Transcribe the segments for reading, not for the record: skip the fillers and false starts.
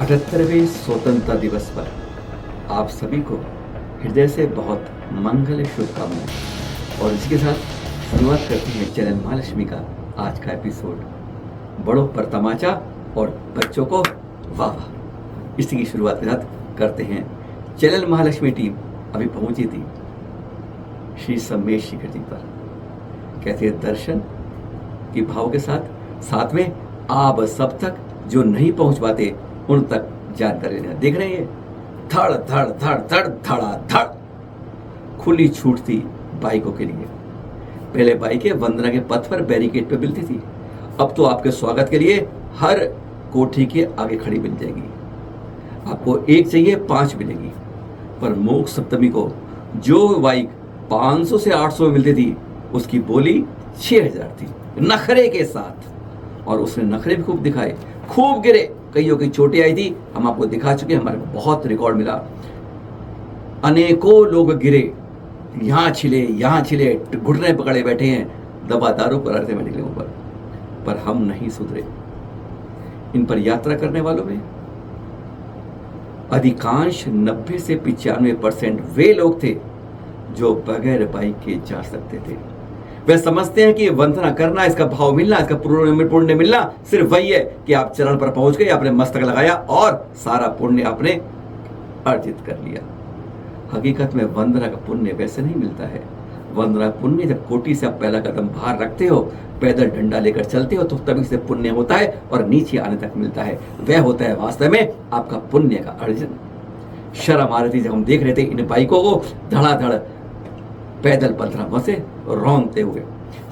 78वें स्वतंत्रता दिवस पर आप सभी को हृदय से बहुत मंगल शुभकामनाएं। और इसके साथ शुरुआत करते हैं चैनल महालक्ष्मी का आज का एपिसोड। बड़ों पर तमाचा और बच्चों को वाह वाह। इसी की शुरुआत के साथ करते हैं। चैनल महालक्ष्मी टीम अभी पहुंची थी श्री सम्मेश शिखर जी पर। कहते हैं दर्शन की भाव के साथ में आप सब तक जो नहीं पहुंच पाते उन तक जानकारी देना। देख रहे हैं धड़ धड़ धड़ धड़ धड़ा धड़ खुली छूट थी बाइकों के लिए। पहले बाइकें वंदना के पथ पर बैरिकेड पे मिलती थी, अब तो आपके स्वागत के लिए हर कोठी के आगे खड़ी मिल जाएगी। आपको एक चाहिए 5 मिलेगी। पर मोक्ष सप्तमी को जो बाइक 500 से 800 में मिलती थी उसकी बोली 6000 थी नखरे के साथ। और उसने नखरे भी खूब दिखाए, खूब गिरे, कईयों की चोटें आई थी, हम आपको दिखा चुके, हमारे बहुत रिकॉर्ड मिला। अनेकों लोग गिरे, यहाँ छिले, घुटने पकड़े बैठे हैं, दवा दारू पर रहते मेडिकल ऊपर। पर हम नहीं सुधरे। इन पर यात्रा करने वालों में अधिकांश 90 से 95% वे लोग थे जो बगैर बाइक के जा सकते थे। वे समझते हैं कि वंदना करना, इसका भाव मिलना, इसका पुण्य मिलना सिर्फ वही है कि आप चरण पर पहुंच गए, आपने मस्तक लगाया और सारा पुण्य आपने अर्जित कर लिया। हकीकत में वंदना का पुण्य वैसे नहीं मिलता है। वंदना पुण्य जब कोटी से आप पहला कदम बाहर रखते हो, पैदल डंडा लेकर चलते हो, तो तभी से पुण्य होता है और नीचे आने तक मिलता है। वह होता है वास्तव में आपका पुण्य का अर्जन। शर्म आ रही थी जब हम देख रहे थे इन बाइकों को धड़ाधड़ पैदल 15 बसे रौंदते हुए।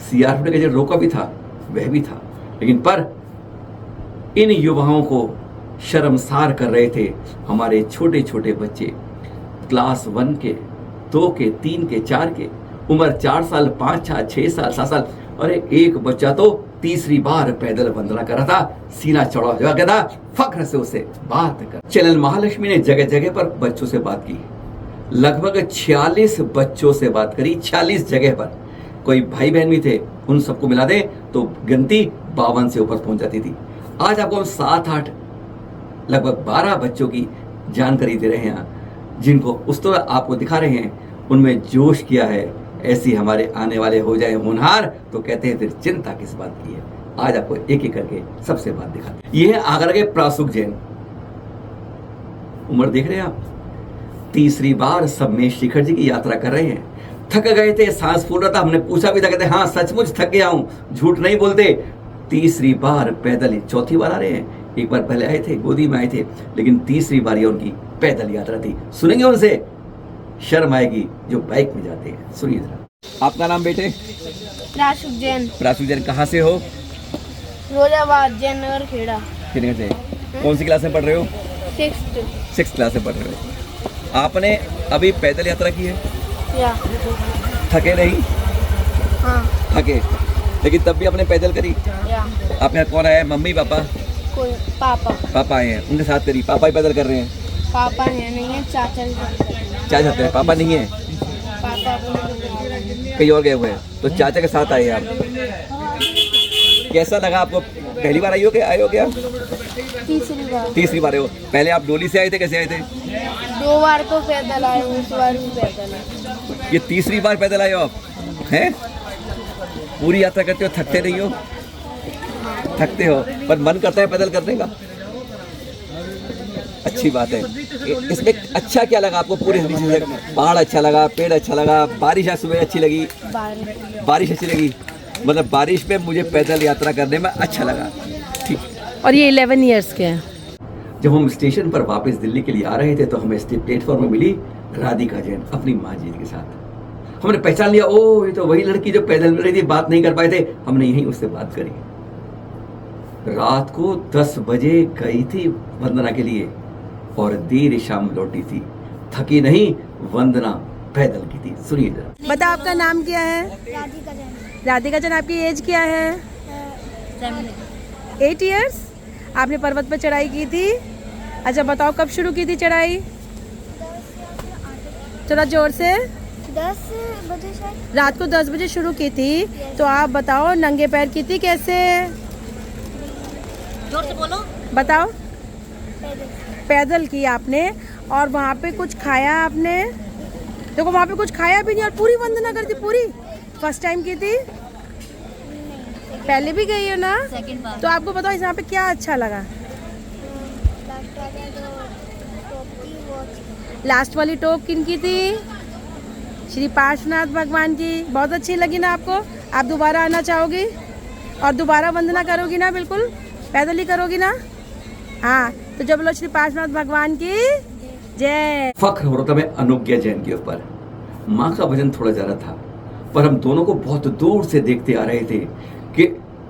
सीआरपीएफ ने जो रोका भी था वह भी था, लेकिन पर इन युवाओं को शर्मसार कर रहे थे हमारे छोटे छोटे बच्चे, क्लास 1 के, 2 के, 3 के, 4 के, उम्र 4 साल, 5 साल, 6 साल, 7 साल। अरे एक बच्चा तो तीसरी बार पैदल वंदना कर रहा था, सीना चढ़ा हुआ गया था, फख्र से उसे बात कर। चैनल महालक्ष्मी ने जगह जगह पर बच्चों से बात की, लगभग 46 बच्चों से बात करी, 46 जगह पर। कोई भाई बहन भी थे, उन सबको मिला दे तो गिनती 52 से ऊपर पहुंच जाती थी। आज आपको हम 7-8 लगभग 12 बच्चों की जानकारी दे रहे हैं, जिनको उस तो आपको दिखा रहे हैं, उनमें जोश किया है। ऐसी हमारे आने वाले हो जाए होनहार तो कहते हैं फिर चिंता किस बात की है। आज आपको एक एक करके सबसे बात दिखाते हैं। ये है आगरा के प्रासुक जैन। उम्र देख रहे हैं आप, तीसरी बार सम्मेश शिखर जी की यात्रा कर रहे हैं। थक गए थे, सांस फूल रहा था, हमने पूछा भी था, कहते हाँ सचमुच थक गया हूं, झूठ नहीं बोलते। तीसरी बार पैदल, चौथी बार आ रहे हैं। एक बार पहले आए थे, गोदी में आए थे, लेकिन तीसरी बार ये उनकी पैदल यात्रा थी। सुनेंगे उनसे, शर्म आएगी जो बाइक में जाते हैं। सुनिए जरा। आपका नाम बेटे? प्रासुक जैन। प्रासुक जैन कहाँ से हो? रोजाबाद जैन नगर खेड़ा। कितने से? कौन सी क्लास में पढ़ रहे हो? 6th क्लास में पढ़ रहे हो। आपने अभी पैदल यात्रा की है? या। थके नहीं? हाँ। थके, लेकिन तब भी आपने पैदल करी? या। आपने कौन आया है? Mummy papa? कोई पापा आए हैं, उनके साथ करी। पापा ही पैदल कर रहे हैं? पापा है नहीं है, चाचा चाचा हैं, पापा नहीं है, पापा कहीं और गए हुए हैं, तो चाचा के साथ आए आप। कैसा लगा आपको? पहली बार आए हो क्या? तीसरी बार आए हो। पहले आप डोली से आए थे, कैसे आए थे? 2 बार तो पैदल आए, उस बार भी पैदल आए। ये तीसरी बार पैदल आए हो आप हैं? पूरी यात्रा करते हो, थकते नहीं हो? थकते हो, पर मन करता है पैदल करने का। अच्छी बात है। इसमें अच्छा क्या लगा आपको? पूरी पहाड़ अच्छा लगा, पेड़ अच्छा लगा, बारिश आज सुबह अच्छी लगी? बारिश अच्छी लगी, मतलब बारिश में मुझे पैदल यात्रा करने में अच्छा लगा। ठीक। और ये 11 इयर्स के हैं। जब हम स्टेशन पर वापस दिल्ली के लिए आ रहे थे तो हमें प्लेटफॉर्म में मिली राधिका जैन अपनी माँ जी के साथ। हमने पहचान लिया, ओ ये तो वही लड़की जो पैदल मिल रही थी, बात नहीं कर पाए थे। हमने यहीं उससे बात करी। रात को 10 बजे गई थी वंदना के लिए और देर शाम लौटी थी। थकी नहीं, वंदना पैदल की थी। सुनिए जरा। बता, आपका नाम क्या है? राधिका जैन। आपकी एज क्या है? 8 इयर्स। आपने पर्वत पर चढ़ाई की थी? अच्छा बताओ, कब शुरू की थी चढ़ाई? थोड़ा जोर से। 10 बजे शायद। रात को 10 बजे शुरू की थी। तो आप बताओ, नंगे पैर की थी कैसे? जोर से बोलो। बताओ। पैदल की आपने और वहाँ पे कुछ खाया आपने। देखो वहाँ पे कुछ खाया भी नहीं और पूरी वंदना कर दी पूरी। फर्स्ट टाइम की थी, पहले भी गई हो ना? सेकंड बार। तो आपको बताओ यहाँ पे क्या अच्छा लगा? लास्ट वाली टोप किनकी थी? श्री पार्श्वनाथ भगवान की। बहुत अच्छी लगी ना आपको? आप दोबारा आना चाहोगी और दोबारा वंदना करोगी ना? बिल्कुल पैदल ही करोगी ना? हाँ, तो जब बोलो श्री पार्श्वनाथ भगवान की जय। फख्र हो रहा था मैं अनुज्ञा जैन के ऊपर। माँ का वजन थोड़ा ज्यादा था, पर हम दोनों को बहुत दूर से देखते आ रहे थे कि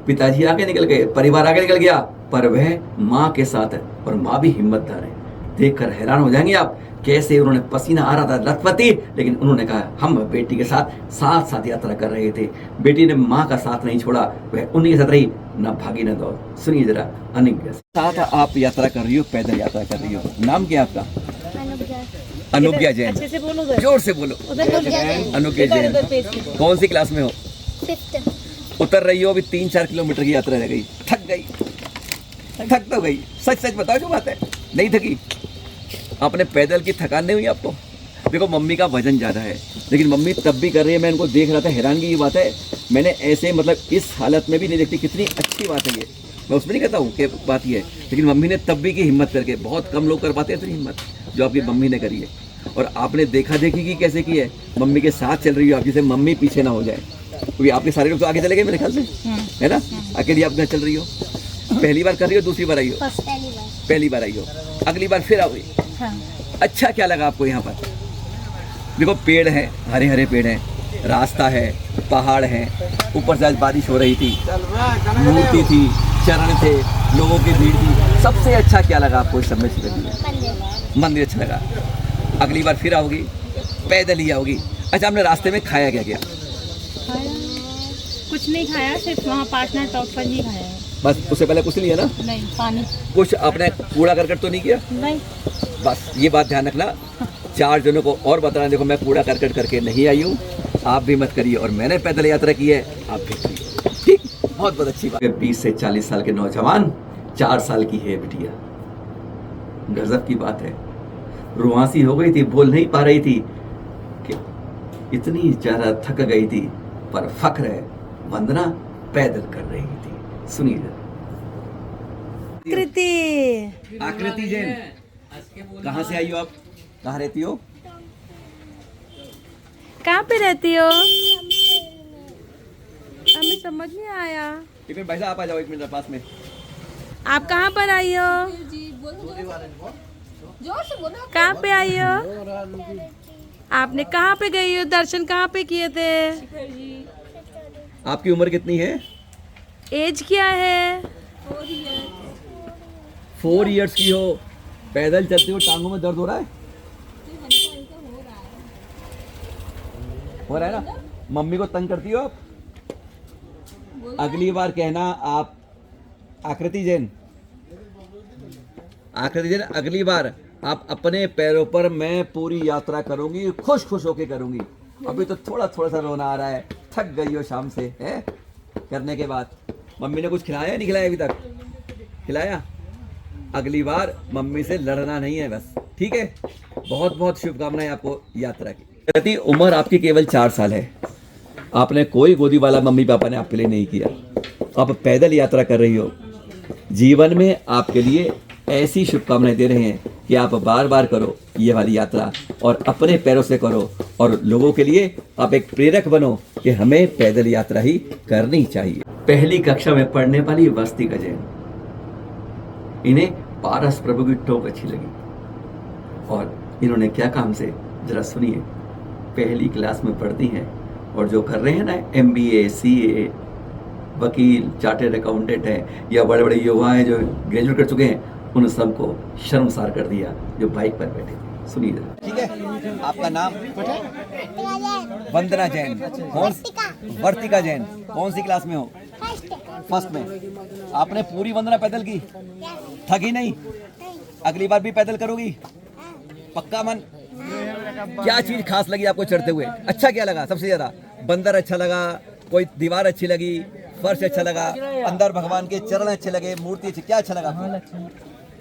पिताजी आगे निकल गए, परिवार आगे निकल गया, पर वह माँ के साथ है और माँ भी हिम्मतदार है। देखकर हैरान हो जाएंगे आप कैसे उन्होंने, पसीना आ रहा था लथपथी, लेकिन उन्होंने कहा हम बेटी के साथ साथ साथ यात्रा कर रहे थे। बेटी ने माँ का साथ नहीं छोड़ा, वह उन्हीं के साथ रही, न भागी न दौड़। सुनिए जरा अनुज्ञा साथ आप यात्रा कर रही हो, पैदल यात्रा कर रही हो। नाम क्या आपका? अनुज्ञा जैन। अच्छे से बोलो उधर। जोर से बोलो। अनुज्ञा जैन। कौन सी क्लास में हो? उतर रही हो, अभी 3-4 किलोमीटर की यात्रा रह गई, थक गई? थक तो गई, सच सच बताओ जो बात है, नहीं थकी? आपने पैदल की थकान नहीं हुई आपको? देखो मम्मी का वजन ज़्यादा है, लेकिन मम्मी तब भी कर रही है। मैं इनको देख रहा था, हैरानगी की बात है, मैंने ऐसे मतलब इस हालत में भी नहीं देखती। कितनी अच्छी बात है ये, मैं उसमें नहीं कहता हूँ कि बात ये है, लेकिन मम्मी ने तब भी की हिम्मत करके, बहुत कम लोग कर पाते हैं इतनी हिम्मत जो आपकी मम्मी ने करी है। और आपने देखा देखी की कैसे की है, मम्मी के साथ चल रही हो आप, जिसे मम्मी पीछे ना हो जाए, क्योंकि आपके सारे लोग तो आगे चले गए मेरे ख्याल से, है ना? अकेली आप घर चल रही हो, पहली बार कर रही हो, दूसरी बार आई हो? पहली बार आई हो, अगली बार फिर आओगी। अच्छा क्या लगा आपको यहाँ पर? देखो पेड़ हैं, हरे हरे पेड़ हैं, रास्ता है, पहाड़ हैं, ऊपर से आज बारिश हो रही थी, मूर्ति थी, चरण थे, लोगों की भीड़ थी। सबसे अच्छा क्या लगा आपको इस सब में? मंदिर अच्छा लगा। अगली बार फिर आओगी, पैदल ही आओगी। अच्छा, आपने रास्ते में खाया क्या क्या? कुछ नहीं खाया, सिर्फ वहाँ पार्श्वनाथ चौक पर ही खाया है। बस, उससे पहले कुछ नहीं है ना? नहीं, पानी। कुछ आपने कूड़ा करकट तो नहीं किया? नहीं। बस ये बात ध्यान रखना। 4 जनों को और बताना, देखो मैं कूड़ा करकट करके नहीं आई हूँ, आप भी मत करिए, और मैंने पैदल यात्रा की है, आप भी करिए। ठीक, बहुत बहुत अच्छी बात। 20 से 40 साल के नौजवान, 4 साल की है बिटिया। गजब की बात है, रुआसी हो गई थी, बोल नहीं पा रही थी कि इतनी ज्यादा थक गई थी, पर फख्र है वंदना पैदल कर रही थी। सुनिए। आकृति जैन, कहाँ से आई हो आप? कहाँ रहती हो? कहाँ पे रहती हो? हमें समझ नहीं आया। एक मिनट भाई साहब, आप आ जाओ 1 मिनट पास में। आप कहाँ पर आई हो? कहाँ पे आई हो? आपने कहाँ पे गई हो? दर्शन कहाँ पे किए थे? आपकी उम्र कितनी है? एज क्या है? 4 इयर्स की हो, पैदल चलते हो, टांगों में दर्द हो रहा है? हो रहा है ना? मम्मी को तंग करती हो आप? अगली बार कहना आप, आकृति जैन, अगली बार आप अपने पैरों पर, मैं पूरी यात्रा करूंगी, खुश खुश होके करूंगी। अभी तो थोड़ा थोड़ा सा रोना आ रहा है, थक गई हो शाम से है करने के बाद। मम्मी ने कुछ खिलाया नहीं खिलाया अभी तक? खिलाया? अगली बार मम्मी से लड़ना नहीं है बस, ठीक है? बहुत बहुत शुभकामनाएं आपको यात्रा की। उम्र आपकी केवल 4 साल है, आपने कोई गोदी वाला मम्मी पापा ने आपके लिए नहीं किया, आप पैदल यात्रा कर रही हो। जीवन में आपके लिए ऐसी शुभकामनाएं दे रहे हैं कि आप बार बार करो ये वाली यात्रा, और अपने पैरों से करो, और लोगों के लिए आप एक प्रेरक बनो कि हमें पैदल यात्रा ही करनी चाहिए। पहली कक्षा में पढ़ने वाली वस्तिका जैन, इन्हें पारस प्रभु की टोक अच्छी लगी, और इन्होंने क्या काम से, जरा सुनिए। पहली क्लास में पढ़ती हैं, और जो कर रहे हैं ना MBA, CA, वकील, चार्टर्ड अकाउंटेंट हैं, या बड़े बड़े युवा हैं जो ग्रेजुएट कर चुके हैं, उन सबको शर्मसार कर दिया जो बाइक पर बैठे थे। सुनिए जरा। ठीक है, आपका नाम? वंदना जैन। कौन? वर्तिका जैन। कौन सी क्लास में हो? फर्स्ट में। आपने पूरी वंदना पैदल की? थकी नहीं? अगली बार भी पैदल करोगी? पक्का मन? क्या चीज खास लगी आपको चढ़ते हुए? अच्छा क्या लगा सबसे ज्यादा? बंदर अच्छा लगा, कोई दीवार अच्छी लगी, फर्श अच्छा लगा, अंदर भगवान के चरण अच्छे लगे, मूर्ति अच्छी, क्या अच्छा लगा?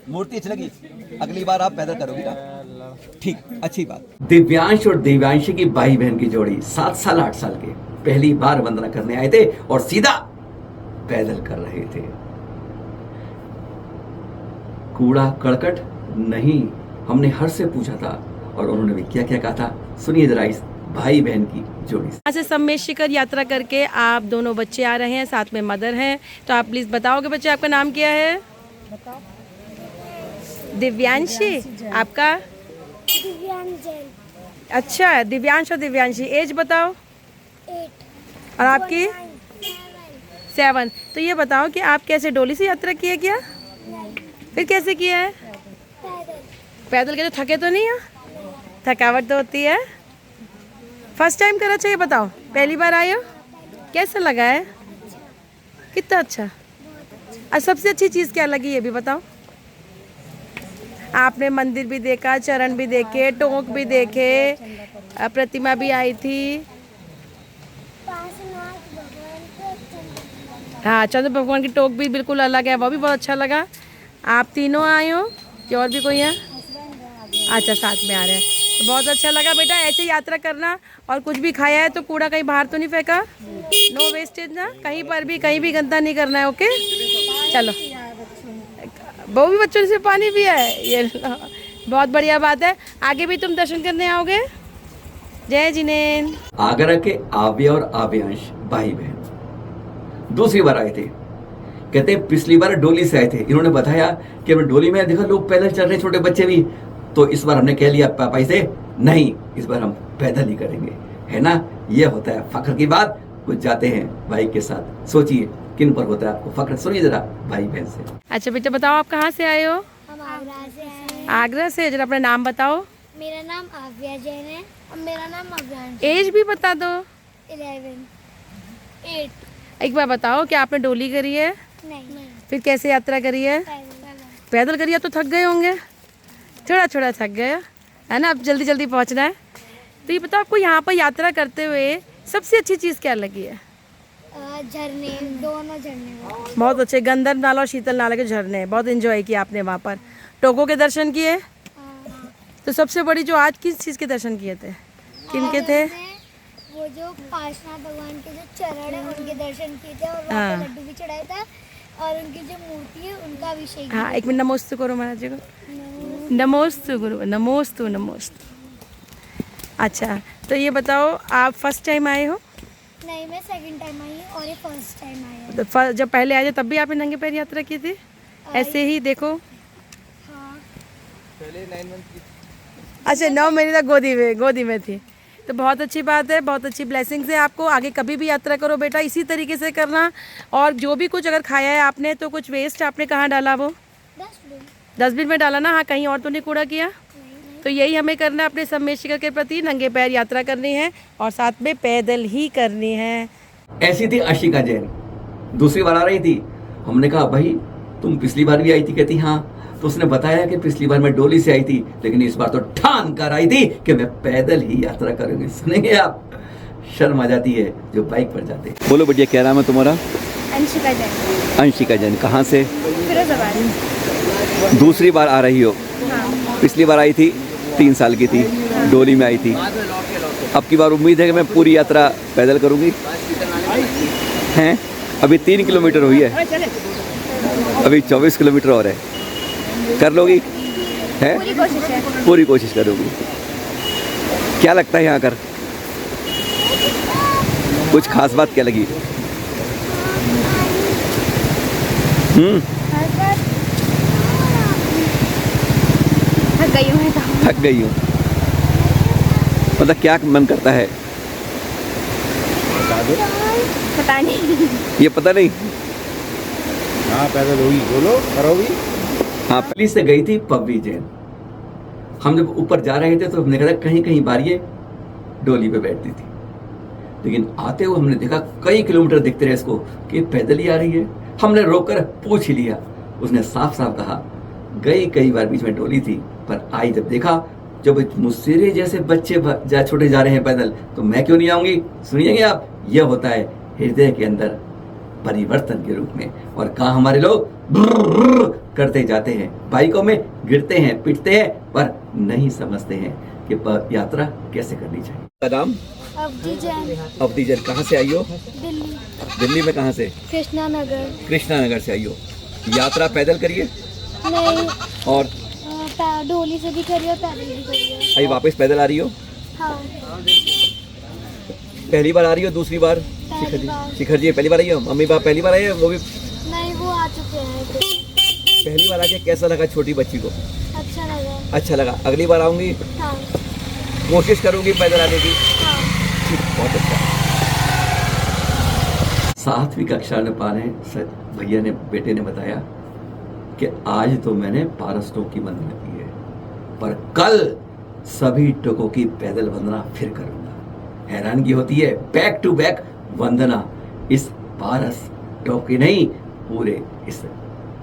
मूर्ति अच्छी लगी, अगली बार आप पैदल करोगी ना? ठीक, अच्छी बात। दिव्यांश और दिव्यांशी की भाई बहन की जोड़ी 7 साल 8 साल के पहली बार वंदना करने आए थे और सीधा पैदल कर रहे थे। कूड़ा करकट नहीं, हमने हर से पूछा था और उन्होंने भी क्या क्या कहा था, सुनिए जरा इस भाई बहन की जोड़ी से। यहाँ से सम्मेद शिखर यात्रा करके आप दोनों बच्चे आ रहे हैं, साथ में मदर हैं, तो आप प्लीज बताओगे बच्चे आपका नाम क्या है? दिव्यांशी, आपका? अच्छा, दिव्यांश और दिव्यांशी। एज बताओ। 8 और आपकी? 7। तो ये बताओ कि आप कैसे डोली से यात्रा किए क्या? फिर कैसे किया है? पैदल के? तो थके तो नहीं है? थकावट तो होती है। फर्स्ट टाइम करा चाहिए, बताओ पहली बार आए हो, कैसा लगा है? कितना अच्छा। और सबसे अच्छी चीज़ क्या लगी ये भी बताओ। आपने मंदिर भी देखा, चरण भी देखे, टोंक भी देखे, प्रतिमा भी आई थी। हाँ, चंद्र भगवान की टोक भी बिल्कुल अलग है, वो भी बहुत अच्छा लगा। आप तीनों आए हो कि और भी कोई है? अच्छा, साथ में आ रहे हैं, तो बहुत अच्छा लगा बेटा। ऐसे यात्रा करना, और कुछ भी खाया है तो कूड़ा कहीं बाहर तो नहीं फेंका? नो वेस्टेज ना, कहीं पर भी कहीं भी गंदा नहीं करना है। ओके, चलो। वो भी बच्चों से पानी भी है, ये बहुत बढ़िया बात है। आगे भी तुम दर्शन करने आओगे? जय जिनेन। आगरा के आव्या और आव्यांश भाई बहन दूसरी बार आए थे। कहते हैं पिछली बार डोली से आए थे, इन्होंने बताया कि हमने डोली में देखा लोग पैदल चल रहे, छोटे बच्चे भी, तो इस बार हमने कह लिया पापा से नहीं, इस बार हम पैदल ही करेंगे, है ना? ये होता है फख्र की बात। कुछ जाते हैं बाइक के साथ, सोचिए किन पर होता है आपको फख्र, सुनिए जरा भाई बहन से। अच्छा बेटा, बताओ आप कहाँ से आए हो? हम आगरा से आए हैं। आगरा से। जरा अपना नाम बताओ। मेरा नाम आव्या जैन है और मेरा नाम अव्यांश। एज भी बता दो। 8। एक बार बताओ कि आपने डोली करी है? नहीं, फिर कैसे यात्रा करी है? पैदल करी है। तो थक गए होंगे, थोड़ा थोड़ा थक गए है ना? अब जल्दी जल्दी पहुंचना है। तो ये बताओ आपको यहाँ पर यात्रा करते हुए सबसे अच्छी चीज़ क्या लगी है? झरने, दोनों झरने बहुत अच्छे, गंधर्व नाला और शीतल नाला के झरने, बहुत एंजॉय किया आपने वहाँ पर। टोको के दर्शन किए? तो सबसे बड़ी जो आज किस चीज़ के दर्शन किए थे, किन के थे? वो जो पार्श्वनाथ भगवान के जो चरण है उनके दर्शन किए थे, और वहाँ पे लड्डू भी चढ़ाया था, और उनकी जो मूर्ति है उनका अभिषेक। हाँ, एक मिनट नमोस्तु करो महाराज जी को। नमोस्तु गुरु, नमोस्तु नमोस्तु। अच्छा, तो ये बताओ आप फर्स्ट टाइम आए हो? नहीं, मैं सेकंड टाइम आई हूँ और ये फर्स्ट टाइम आई हूँ। तो जब पहले आए थे तब भी आपने नंगे पैर यात्रा की थी ऐसे ही? देखो, हाँ। पहले 9 मंथ की। अच्छा, 9 महीने तक गोदी में थी। तो बहुत अच्छी बात है, बहुत अच्छी ब्लेसिंग्स है आपको। आगे कभी भी यात्रा करो बेटा इसी तरीके से करना। और जो भी कुछ अगर खाया है आपने तो कुछ वेस्ट आपने कहाँ डाला? वो डस्टबिन में डाला ना? हाँ, कहीं और तो नहीं कूड़ा किया? तो यही हमें करना है, अपने सम्मेद शिखर के प्रति नंगे पैर यात्रा करनी है और साथ में पैदल ही करनी है। ऐसी थी आशिका जैन, दूसरी बार आ रही थी। हमने कहा भाई तुम पिछली बार भी आई थी? कहती हाँ। तो उसने बताया कि पिछली बार मैं डोली से आई थी, लेकिन इस बार तो ठान कर आई थी कि मैं पैदल ही यात्रा करूंगी। सुनेंगे आप, शर्म आ जाती है जो बाइक पर जाते हैं। बोलो बढ़िया, क्या नाम है तुम्हारा? अंशिका जैन। अंशिका जैन, कहाँ से? फिरोजाबाद। दूसरी बार आ रही हो? पिछली बार आई थी, 3 साल की थी, डोली में आई थी। अब की बार उम्मीद है कि मैं पूरी यात्रा पैदल करूंगी। हैं, अभी 3 किलोमीटर हुई है, अभी 24 किलोमीटर और है। कर लोगी? है, पूरी कोशिश है। पूरी कोशिश करोगी। क्या लगता है यहाँ कर? कुछ खास बात क्या लगी? थक गई हूँ। मतलब क्या मन करता है? पता नहीं। ये पता नहीं। हाँ, पैदल होगी, बोलो करोगी। हाँ, पुलिस से गई थी पब्बी जैन। हम जब ऊपर जा रहे थे तो हमने कहा कहीं कहीं बार ये डोली पे बैठती थी, लेकिन आते हुए हमने देखा कई किलोमीटर दिखते रहे इसको कि पैदल ही आ रही है। हमने रोककर पूछ ही लिया, उसने साफ साफ कहा गई कई बार बीच में डोली थी, पर आई जब देखा जब मुझसे जैसे बच्चे छोटे जा रहे हैं पैदल, तो मैं क्यों नहीं आऊंगी? सुनिएंगे आप, यह होता है हृदय के अंदर परिवर्तन के रूप में। और कहाँ हमारे लोग ब्रर्र करते जाते हैं, बाइकों में गिरते हैं, पिटते हैं, पर नहीं समझते हैं कि यात्रा कैसे करनी चाहिए। का नाम अवधि जैन, अवधि जैन, कहाँ से आई हो? दिल्ली, दिल्ली में कहाँ से? कृष्णा नगर। कृष्णा नगर से आई हो। यात्रा पैदल करिए नहीं, और डोली से भी करिए, पैदल भी करिए। अभी वापस पैदल आ रही हो? हाँ, पहली बार आ रही हो, दूसरी बार? शिखर जी, बार। शिखर जी पहली बार आई हो? मम्मी पापा पहली बार आई है? वो भी नहीं, वो आ चुके हैं तो पहली बार आके कैसा लगा छोटी बच्ची को? अच्छा लगा। अच्छा लगा। अगली बार आऊंगी, हाँ कोशिश करूंगी पैदल आने की। हाँ। ठीक, बहुत अच्छा। 7वीं कक्षा में पढ़े भैया ने, बेटे ने बताया कि आज तो मैंने 12 टोक की वंदना की है, पर कल सभी टोकों की पैदल वंदना फिर करूंगा। हैरानगी होती है, बैक टू बैक वंदना इस 12 टोक की नहीं, पूरे इस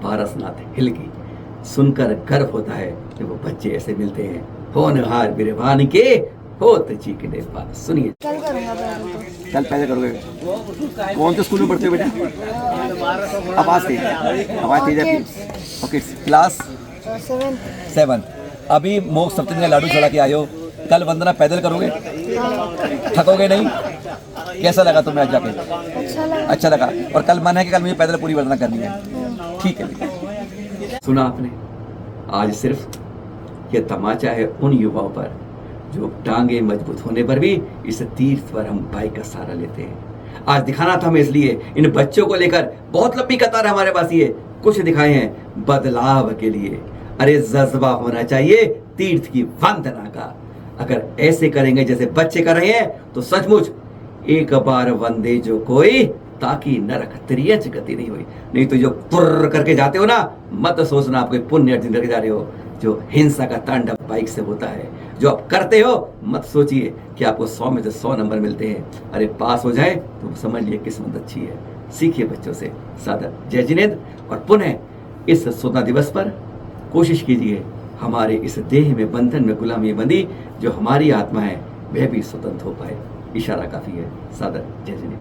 पारसनाथ हिल की। सुनकर गर्व होता है कि वो बच्चे ऐसे मिलते हैं, होनहार बिरबान के होत चीकने पास। सुनिए, कल करूँगा पैदल तो। कल पैदल करोगे? कौन से स्कूल में पढ़ते हो बेटा? आवाज तेज आती है। Okay, class 7। अभी मोक्ष सप्तमी का लाडू चढ़ा के आए हो, कल वंदना पैदल करोगे? थकोगे नहीं? कैसा लगा तुम्हें आज जाके? अच्छा लगा। और कल मन है कि कल मुझे पैदल पूरी वंदना करनी है? ठीक है। सुना आपने, आज सिर्फ ये तमाचा है उन युवाओं पर जो टांगे मजबूत होने पर भी इस तीर्थ पर हम बाइक का सहारा लेते हैं। आज दिखाना था हमें, इसलिए इन बच्चों को लेकर बहुत लंबी कतार हमारे पास, ये कुछ दिखाए हैं बदलाव के लिए। अरे जज्बा होना चाहिए तीर्थ की वंदना का। अगर ऐसे करेंगे जैसे बच्चे कर रहे हैं तो सचमुच एक बार वंदे जो कोई ताकि नरक त्रियंच गति नहीं हुई। नहीं तो जो पुर्र करके जाते हो ना, मत सोचना आप कोई पुण्य अर्जन करके जा रहे हो। जो हिंसा का तांडव बाइक से होता है, जो आप करते हो, मत सोचिए कि आपको 100 में से 100 नंबर मिलते हैं। अरे पास हो जाए तो समझ लिए किस्मत अच्छी है। सीखिए बच्चों से। सादर जय जिनेंद्र। और पुनः इस स्वतंत्रता दिवस पर कोशिश कीजिए हमारे इस देह में बंधन में गुलामी बंदी जो हमारी आत्मा है वह भी स्वतंत्र हो पाए। इशारा काफी है। सादर जय जिनेंद्र।